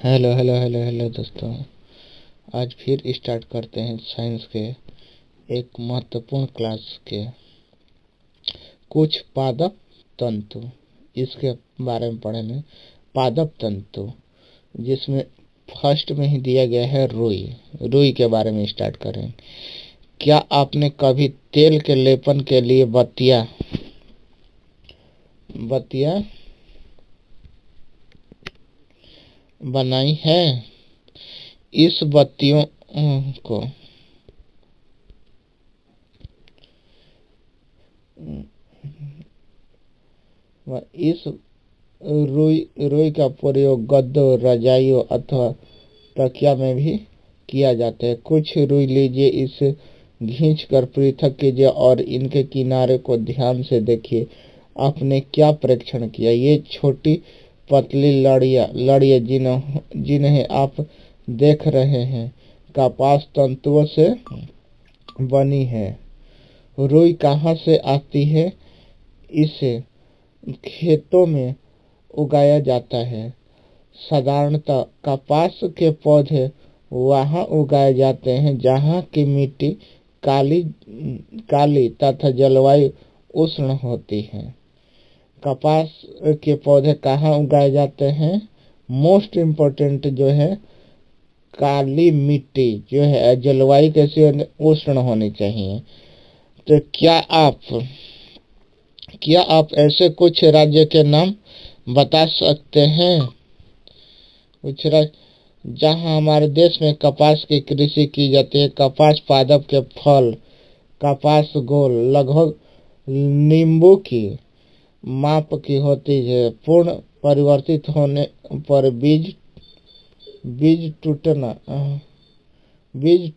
Hello hello hello hello दोस्तों। आज फिर स्टार्ट करते हैं साइंस के एक महत्वपूर्ण क्लास के कुछ पादप तंतु, इसके बारे में पढ़ेंगे। पादप तंतु, जिसमें फर्स्ट में ही दिया गया है रुई। रुई के बारे में स्टार्ट करें। क्या आपने कभी तेल के लेपन के लिए बत्तियां बनाई है? इस बत्तियों को इस रुई का प्रयोग गद्दों, रजाइयों अथवा तकिया में भी किया जाता है। कुछ रुई लीजिए, इसे खींच कर पृथक कीजिए और इनके किनारे को ध्यान से देखिए। आपने क्या परीक्षण किया? ये छोटी पतली लड़ियां जिन्हें आप देख रहे हैं, कपास तंतुओं से बनी है। रुई कहाँ से आती है? इसे खेतों में उगाया जाता है। साधारणतः कपास के पौधे वहां उगाए जाते हैं जहां की मिट्टी काली तथा जलवायु उष्ण होती है। कपास के पौधे कहाँ उगाए जाते हैं? मोस्ट इम्पोर्टेंट जो है, काली मिट्टी जो है, जलवायु कैसी उष्ण होनी चाहिए। तो क्या आप ऐसे कुछ राज्य के नाम बता सकते हैं? कुछ राज्य जहां हमारे देश में कपास की कृषि की जाती है। कपास पादप के फल कपास गोल, लगभग नींबू की माप की होती है। पूर्ण परिवर्तित होने पर बीज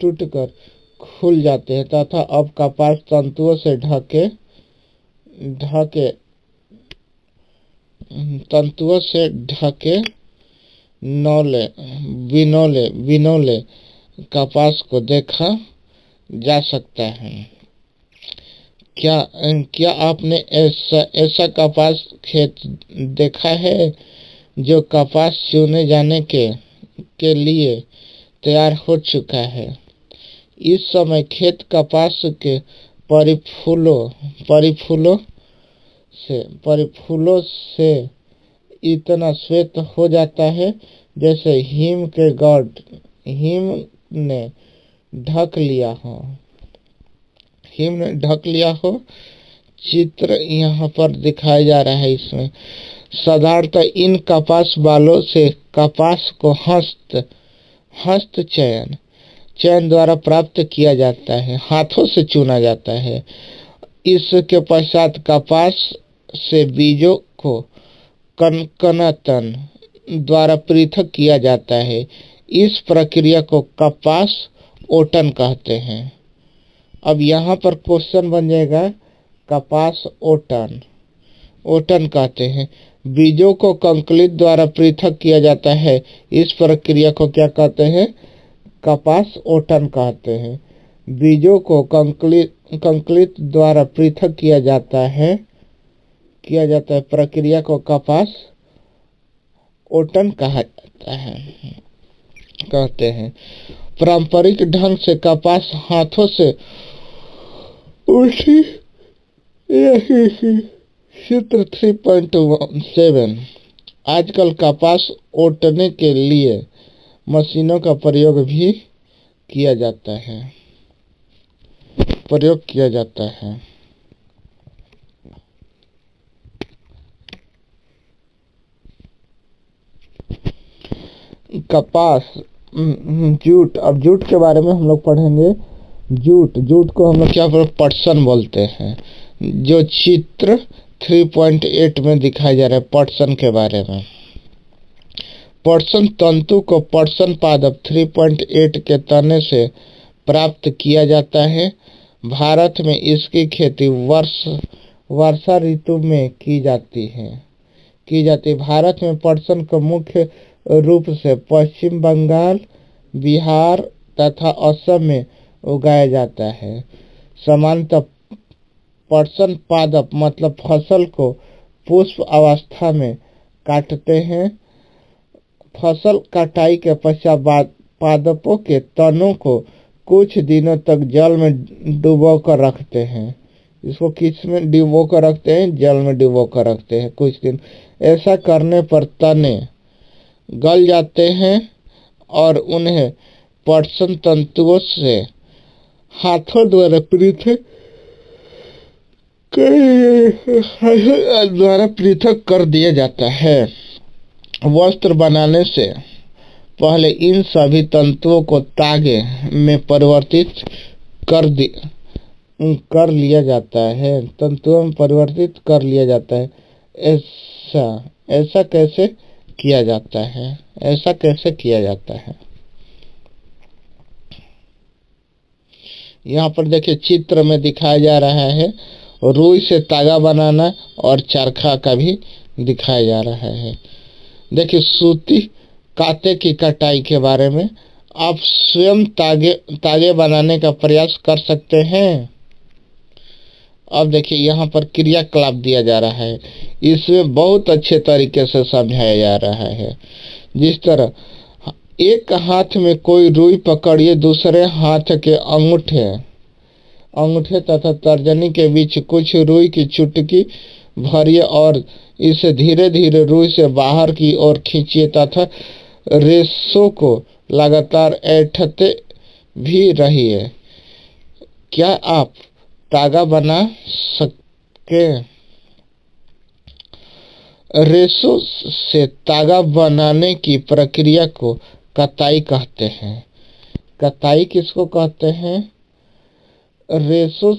टूटकर खुल जाते हैं तथा अब कपास तंतुओं से ढके विनोले कपास को देखा जा सकता है। क्या आपने ऐसा कपास खेत देखा है जो कपास चुने जाने के लिए तैयार हो चुका है? इस समय खेत कपास के परिफूलों से इतना श्वेत हो जाता है जैसे हिम ने ढक लिया हो। चित्र यहाँ पर दिखाया जा रहा है। इसमें साधारणतः इन कपास बालों से कपास को हस्त चयन द्वारा प्राप्त किया जाता है। हाथों से चुना जाता है। इसके पश्चात कपास से बीजों को कनकतन द्वारा पृथक किया जाता है। इस प्रक्रिया को कपास ओटन कहते हैं। अब यहाँ पर क्वेश्चन बन जाएगा, कपास ओटन कहते हैं। बीजों को कंकलित द्वारा पृथक किया जाता है। इस प्रक्रिया को क्या कहते हैं? कपास ओटन कहते हैं। बीजों को कंकलित द्वारा पृथक किया जाता है प्रक्रिया को कपास ओटन कहते हैं। पारंपरिक ढंग से कपास हाथों से उसी चित्र 3.7। आजकल कपास ओटने के लिए मशीनों का प्रयोग किया जाता है। कपास, जूट। अब जूट के बारे में हम लोग पढ़ेंगे। जूट को हम लोग क्या पटसन बोलते हैं, जो चित्र 3.8 में दिखाया जा रहा है। पटसन के बारे में, पटसन तंतु को पटसन पादप 3.8 के तने से प्राप्त किया जाता है। भारत में इसकी खेती वर्षा ऋतु में की जाती है। भारत में पटसन को मुख्य रूप से पश्चिम बंगाल, बिहार तथा असम में उगाया जाता है। सामान्यतः पटसन पादप मतलब फसल को पुष्प अवस्था में काटते हैं। फसल कटाई के पश्चात पादपों के तनों को कुछ दिनों तक जल में डुबो कर रखते हैं। इसको किस में डुबो कर रखते हैं? जल में डुबो कर रखते हैं कुछ दिन। ऐसा करने पर तने गल जाते हैं और उन्हें पटसन तंतुओं से हाथों द्वारा पृथक कर दिया जाता है। वस्त्र बनाने से पहले इन सभी तंतुओं को तागे में परिवर्तित कर लिया जाता है। तंतुओं में परिवर्तित कर लिया जाता है। ऐसा कैसे किया जाता है? ऐसा कैसे किया जाता है? यहाँ पर देखिए चित्र में दिखाया जा रहा है रुई से तागा बनाना और चरखा का भी दिखाया जा रहा है। देखिए सूती काते की कटाई के बारे में आप स्वयं तागे बनाने का प्रयास कर सकते हैं। अब देखिए यहाँ पर क्रियाकलाप दिया जा रहा है। इसमें बहुत अच्छे तरीके से समझाया जा रहा है। जिस तरह एक हाथ में कोई रुई पकड़िए, दूसरे हाथ के अंगूठे तथा तर्जनी के बीच कुछ रुई की चुटकी भरिए और इसे धीरे धीरे रुई से बाहर की ओर खींचिए तथा रेशों को लगातार ऐंठते भी रहिए। क्या आप तागा बना सके? रेशों से तागा बनाने की प्रक्रिया को कताई कहते हैं। कताई किसको कहते हैं? रेशों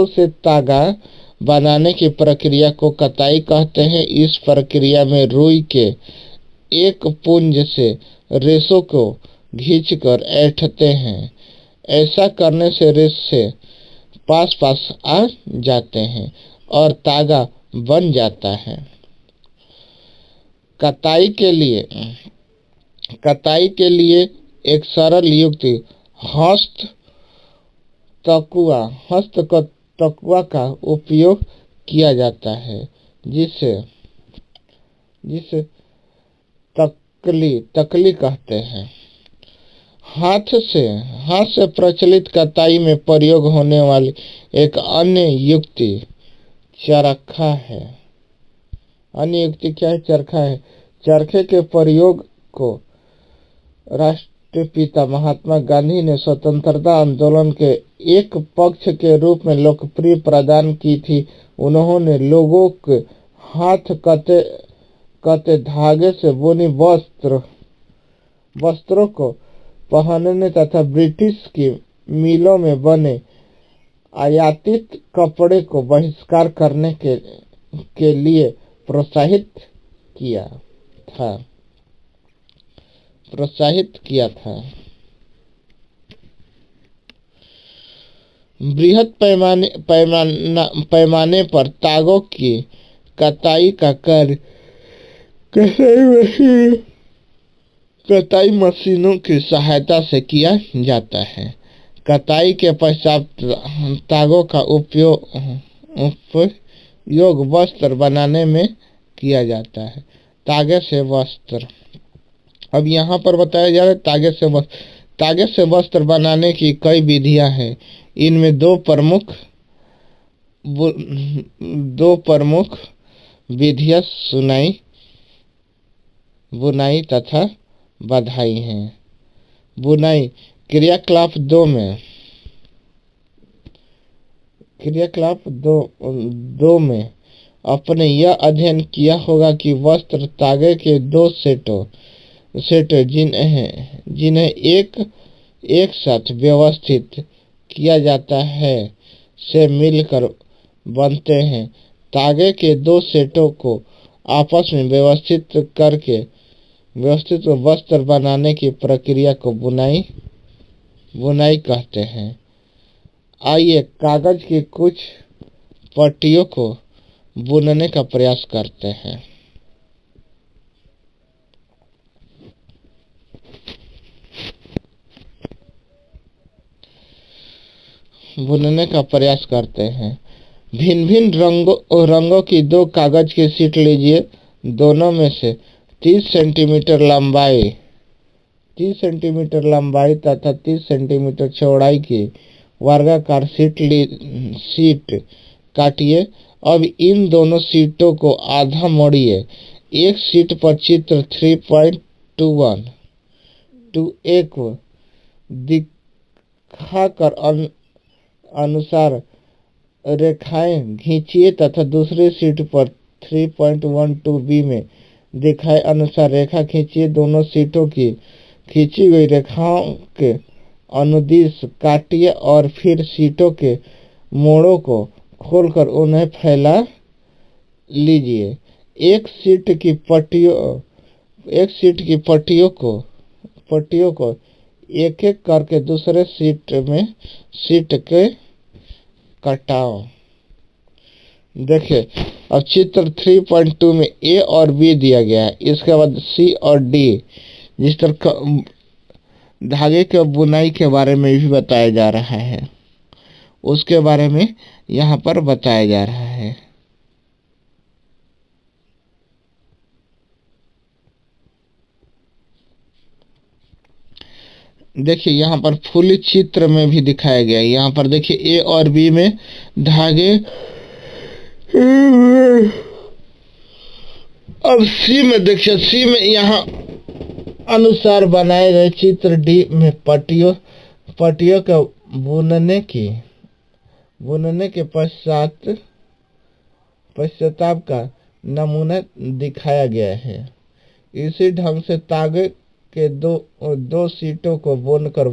से तागा बनाने की प्रक्रिया को कताई कहते हैं। इस प्रक्रिया में रुई के एक पुंज से रेशों को खींचकर ऐंठते हैं। ऐसा करने से रेशे पास पास आ जाते हैं और तागा बन जाता है। कताई के लिए एक सरल युक्ति हस्त-तकुआ का उपयोग किया जाता है, जिसे तकली कहते हैं। हाथ से प्रचलित कताई में प्रयोग होने वाली एक अन्य युक्ति चरखा है। अन्य युक्ति क्या है? चरखा है। चरखे के प्रयोग को राष्ट्रपिता महात्मा गांधी ने स्वतंत्रता आंदोलन के एक पक्ष के रूप में लोकप्रिय प्रदान की थी। उन्होंने लोगों के हाथ कते धागे से बुनी वस्त्रों को पहनने तथा ब्रिटिश की मिलों में बने आयातित कपड़े को बहिष्कार करने के लिए प्रोत्साहित किया था। बृहद पैमाने पर तागों की कताई का कार्य कताई मशीनों की सहायता से किया जाता है। कताई के पश्चात तागों का उपयोग वस्त्र बनाने में किया जाता है। तागे से वस्त्र। अब यहाँ पर बताया जा रहा है तागे से वस्त्र बनाने की कई विधियां हैं। इनमें दो प्रमुख विधियां बुनाई तथा बधाई हैं। बुनाई क्रियाकलाप दो में आपने यह अध्ययन किया होगा कि वस्त्र तागे के दो सेट जिन्हें एक साथ व्यवस्थित किया जाता है से मिलकर बनते हैं। तागे के दो सेटों को आपस में व्यवस्थित वस्त्र बनाने की प्रक्रिया को बुनाई कहते हैं। आइए कागज की कुछ पट्टियों को बुनने का प्रयास करते हैं। भिन्न भिन्न रंगों की दो कागज की शीट लीजिए। दोनों में से 30 सेंटीमीटर लंबाई तथा 30 सेंटीमीटर चौड़ाई की वर्गाकार शीट काटिए। अब इन दोनों शीटों को आधा मोड़िए। एक शीट पर चित्र 3.21 को दिखाकर अनुसार रेखाएं खींचिए तथा दूसरी शीट पर 3.12b में दिखाए अनुसार रेखा खींचिए। दोनों शीटों की खींची गई रेखाओं के अनुदिश काटिए और फिर शीटों के मोड़ों को खोलकर उन्हें फैला लीजिए। एक शीट की पट्टियों को एक एक करके दूसरे शीट के कटाओ। देखिए, अब चित्र 3.2 में ए और बी दिया गया है। इसके बाद सी और डी, जिस तरह धागे के बुनाई के बारे में भी बताया जा रहा है, उसके बारे में यहाँ पर बताया जा रहा है। देखिए, यहाँ पर फुल चित्र में भी दिखाया गया है। यहाँ पर देखिए ए और बी में धागे। अब सी में देखिए, सी में यहाँ अनुसार बनाए गए चित्र डी में पट्टियों के बुनने के पश्चाताप का नमूना दिखाया गया है। इसी ढंग से तागे के दो शीटों को बुनकर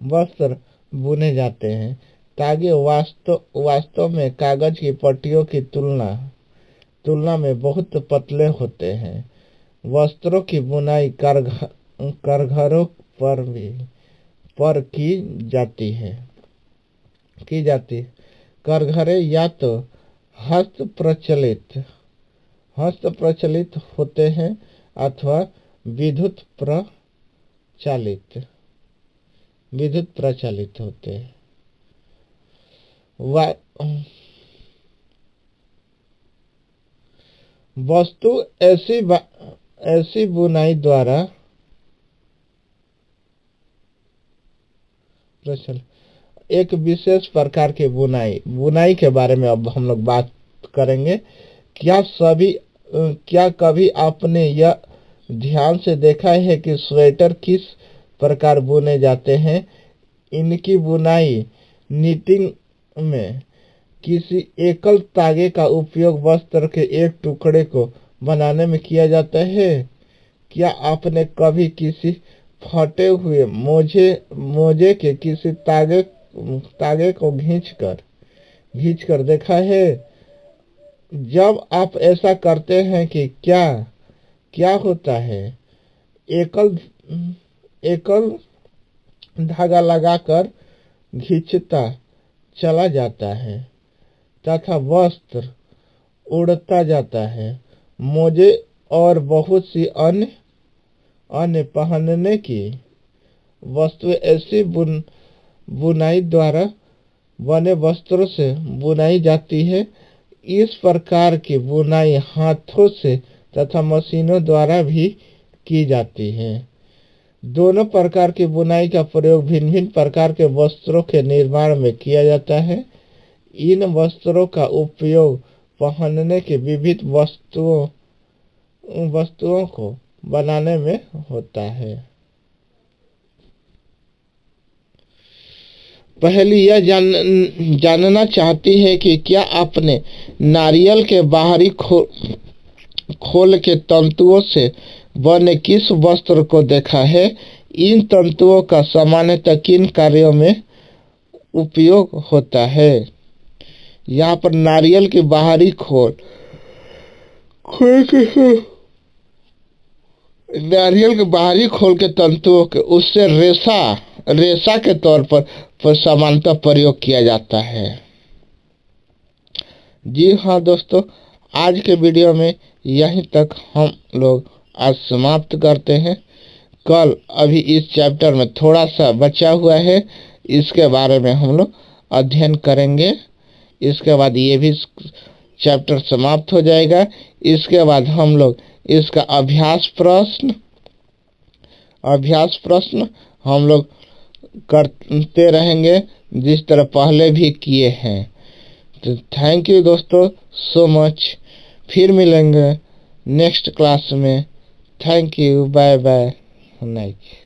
वस्त्र बुने जाते हैं। तागे वास्तव में कागज की पट्टियों की तुलना में बहुत पतले होते हैं। वस्त्रों की बुनाई कारघरों पर की जाती है। कारघरे या तो हस्त प्रचलित होते हैं अथवा विद्युत प्रचालित होते हैं। वस्तु ऐसी बुनाई द्वारा एक विशेष प्रकार की बुनाई के बारे में अब हम लोग बात करेंगे। क्या कभी आपने यह ध्यान से देखा है कि स्वेटर किस प्रकार बुने जाते हैं? इनकी बुनाई निटिंग में किसी एकल तागे का उपयोग वस्त्र के एक टुकड़े को बनाने में किया जाता है। क्या आपने कभी किसी फटे हुए मोजे के किसी तागे को खींचकर देखा है? जब आप ऐसा करते हैं कि क्या होता है? एकल धागा लगाकर खींचता चला जाता है तथा वस्त्र उड़ता जाता है। मोजे और बहुत सी अन्य पहनने की वस्तुएं ऐसी बुनाई द्वारा बने वस्त्रों से बुनाई जाती है। इस प्रकार की बुनाई हाथों से तथा मशीनों द्वारा भी की जाती है। दोनों प्रकार की बुनाई का प्रयोग भिन्न भिन्न प्रकार के वस्त्रों के निर्माण में किया जाता है। इन वस्त्रों का उपयोग पहनने की विविध वस्तुओं को बनाने में होता है। पहली यह जानना चाहती है कि क्या आपने नारियल के बाहरी खोल के तंतुओं से बने किस वस्त्र को देखा है? इन तंतुओं का सामान्यतः किन कार्यों में उपयोग होता है? यहाँ पर नारियल के बाहरी खोल के तंतुओं के उससे रेशा के तौर पर सामान्यतः प्रयोग किया जाता है। जी हाँ दोस्तों, आज के वीडियो में यहीं तक हम लोग आज समाप्त करते हैं। कल अभी इस चैप्टर में थोड़ा सा बचा हुआ है, इसके बारे में हम लोग अध्ययन करेंगे। इसके बाद ये भी चैप्टर समाप्त हो जाएगा। इसके बाद हम लोग इसका अभ्यास प्रश्न हम लोग करते रहेंगे, जिस तरह पहले भी किए हैं। तो थैंक यू दोस्तों सो मच। फिर मिलेंगे नेक्स्ट क्लास में। Thank you, bye bye, good night.